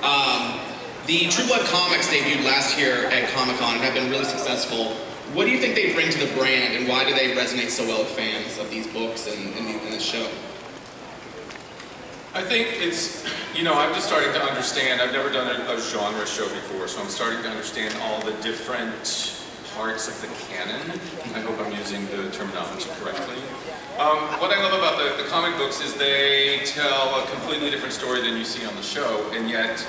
The True Blood comics debuted last year at Comic-Con and have been really successful. What do you think they bring to the brand, and why do they resonate so well with fans of these books and this show? I think it's, I'm just starting to understand. I've never done a genre show before, so I'm starting to understand all the different parts of the canon. I hope I'm using the terminology correctly. What I love about the comic books is they tell a completely different story than you see on the show, and yet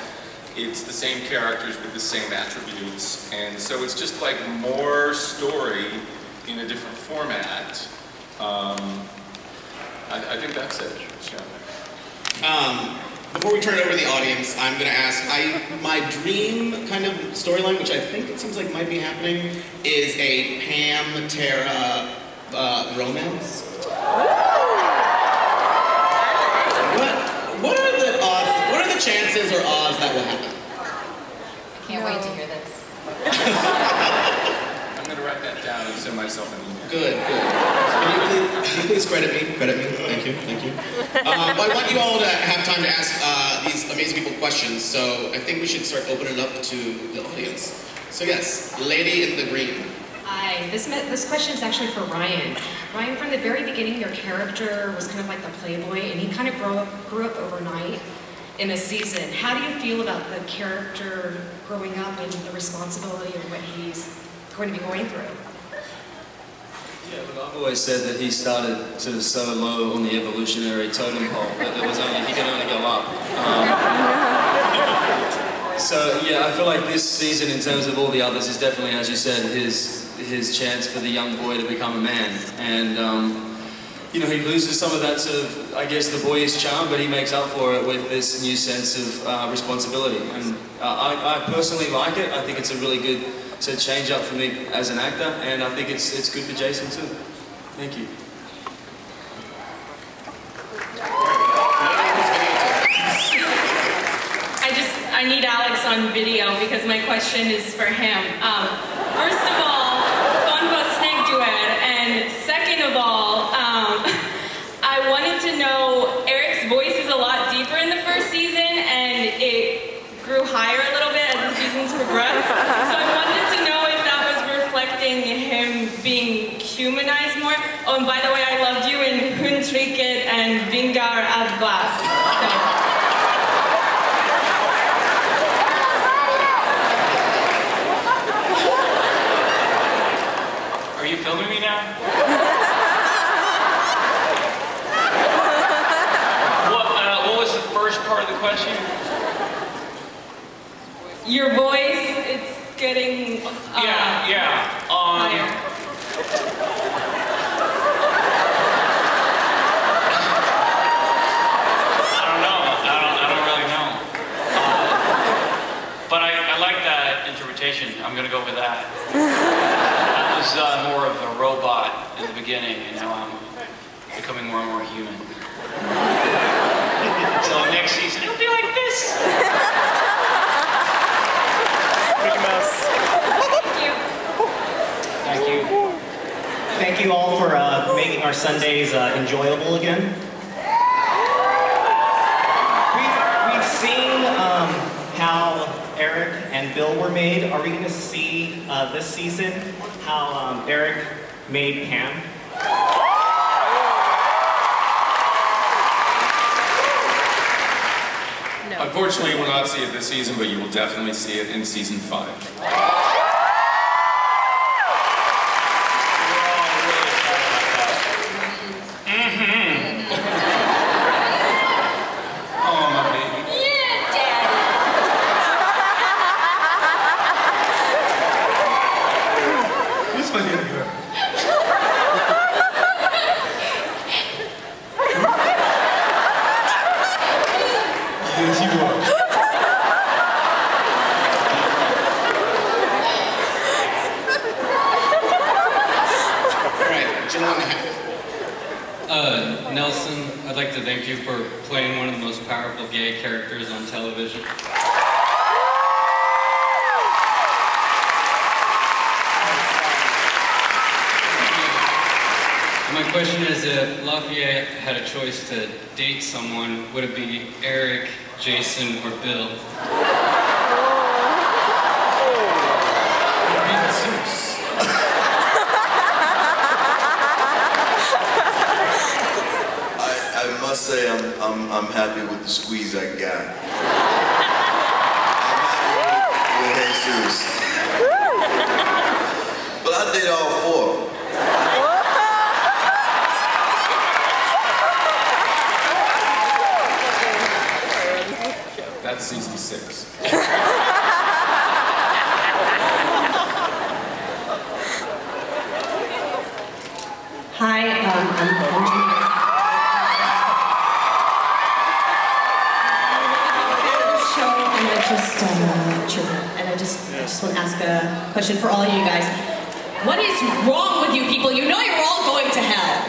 it's the same characters with the same attributes, and so it's just like more story in a different format. I think that's it. Yeah. Before we turn it over to the audience, I'm going to ask, my dream kind of storyline, which I think it seems like might be happening, is a Pam-Tara romance. What are the odds, what are the chances or odds that will happen? Can't wait to hear this. I'm going to write that down and send myself an email. Good, good. So can you please credit me? Credit me. Thank you, thank you. Well, I want you all to have time to ask these amazing people questions, so I think we should start opening it up to the audience. So yes, lady in the green. Hi, this question is actually for Ryan. Ryan, from the very beginning, your character was kind of like the playboy, and he kind of grew up overnight in a season. How do you feel about the character growing up and the responsibility of what he's going to be going through? Yeah, look, I've always said that he started sort of so low on the evolutionary totem pole that he can only go up. So yeah, I feel like this season, in terms of all the others, is definitely, as you said, his chance for the young boy to become a man. And he loses some of that sort of, I guess, the boyish charm, but he makes up for it with this new sense of responsibility. And I personally like it. I think it's a really good change up for me as an actor, and I think it's good for Jason too. Thank you. I need Alex on video because my question is for him. First of all, fun bus snake duet, and second of all, I wanted to know, Eric's voice is a lot deeper in the first season, and it grew higher a little bit as the seasons progressed. So I wanted to know if that was reflecting him being humanized more. Oh, and by the way, I loved you in Huntriket and Vingar Avglas. So. Are you filming me now? What was the first part of the question? Your voice, it's getting higher. I don't know. I don't really know. But I like that interpretation. I'm gonna go with that. That was more of a robot in the beginning, and now I'm becoming more and more human. So next season it'll be like this. Thank you. Thank you all for making our Sundays enjoyable again. We've seen how Eric and Bill were made. Are we going to see this season how Eric made Pam? No. Unfortunately, you will not see it this season, but you will definitely see it in season 5. Nelson, I'd like to thank you for playing one of the most powerful gay characters on television. And my question is, if Lafayette had a choice to date someone, would it be Eric Jason, or Bill? I must say I'm happy with the squeeze I got. I'm happy with Jesus. But I did all four. That's season 6. Hi, I'm and I just want to ask a question for all of you guys. What is wrong with you people? You know you're all going to hell.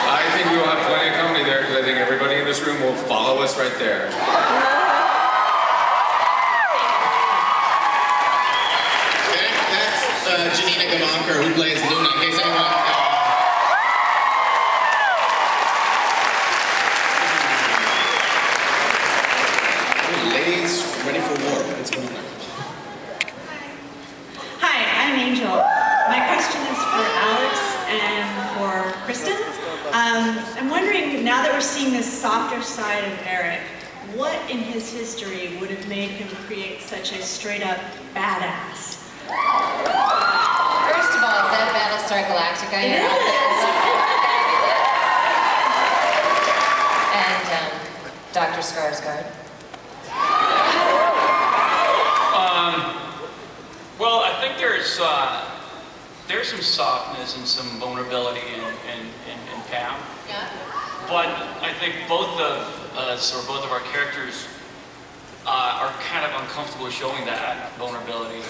I think we will have plenty of company there because I think everybody in this room will follow us right there. Okay, that's Janina Gavanker, who plays Luna. In case anyone... Ladies, ready for war. What's going on? Hi, I'm Angel. My question is for Alex and for Kristen. I'm wondering, now that we're seeing this softer side of Eric, what in his history would have made him create such a straight-up badass? First of all, is that Battlestar Galactica? It You're is. And Dr. Skarsgård. Well, I think there's some softness and some vulnerability in Pam. Yeah. But I think both of us, or both of our characters, are kind of uncomfortable showing that vulnerability.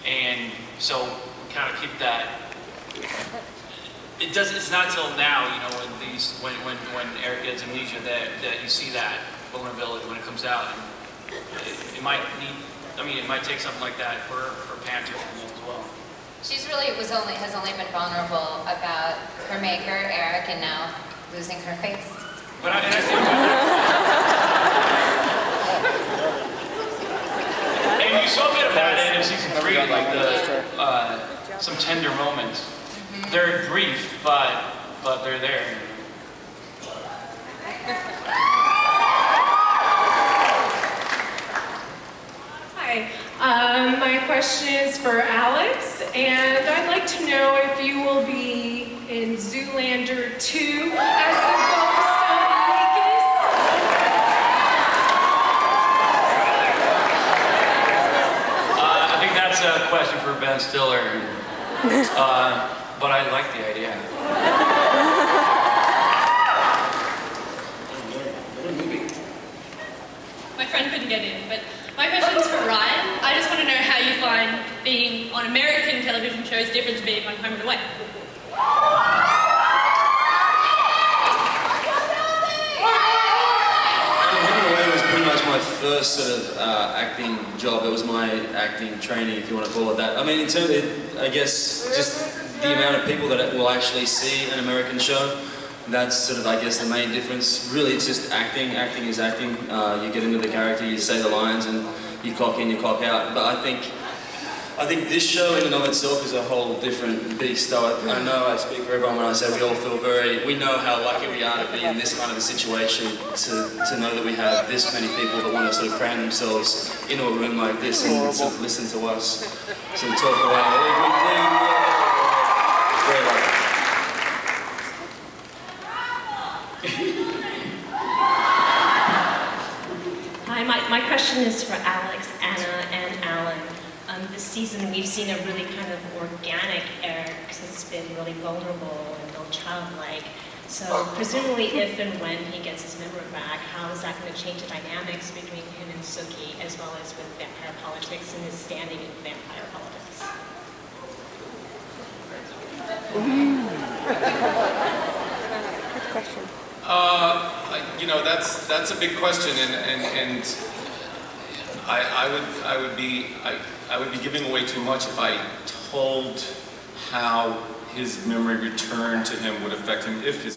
And so we kind of keep that. It's not till now, you know, when Eric gets amnesia that you see that vulnerability when it comes out. And it might need, I mean, it might take something like that for Pam to come in as well. She's really has only been vulnerable about her maker, Eric, and now losing her face. But I think, and you saw a bit of that in season 3, like some tender moments. Mm-hmm. They're brief, but they're there. Hi, my question is for Alex, and I'd like to know if you will be in Zoolander 2 as the ghost of Vegas. I think that's a question for Ben Stiller, but I like the idea. My friend couldn't get in, but my question's for Ryan. I just want to know how you find being on American television shows different to being on Home and Away. Home and Away was pretty much my first sort of acting job. It was my acting training, if you want to call it that. I mean, in terms of, I guess, just the amount of people that will actually see an American show. That's sort of, I guess, the main difference. Really, it's just acting. Acting is acting. You get into the character, you say the lines, and you clock in, you clock out. But I think this show in and of itself is a whole different beast. I know I speak for everyone when I say we all feel we know how lucky we are to be in this kind of a situation, to know that we have this many people that want to sort of cram themselves into a room like this and sort of listen to us sort of talk away. Very lucky. Hi, my question is for Alex, Anna, and Alan. This season we've seen a really kind of organic Eric, because it's been really vulnerable and real childlike. So presumably if and when he gets his memory back, how is that going to change the dynamics between him and Suki, as well as with vampire politics and his standing in vampire politics? Good question. You know, that's a big question, and I would be giving away too much if I told how his memory returned to him would affect him if his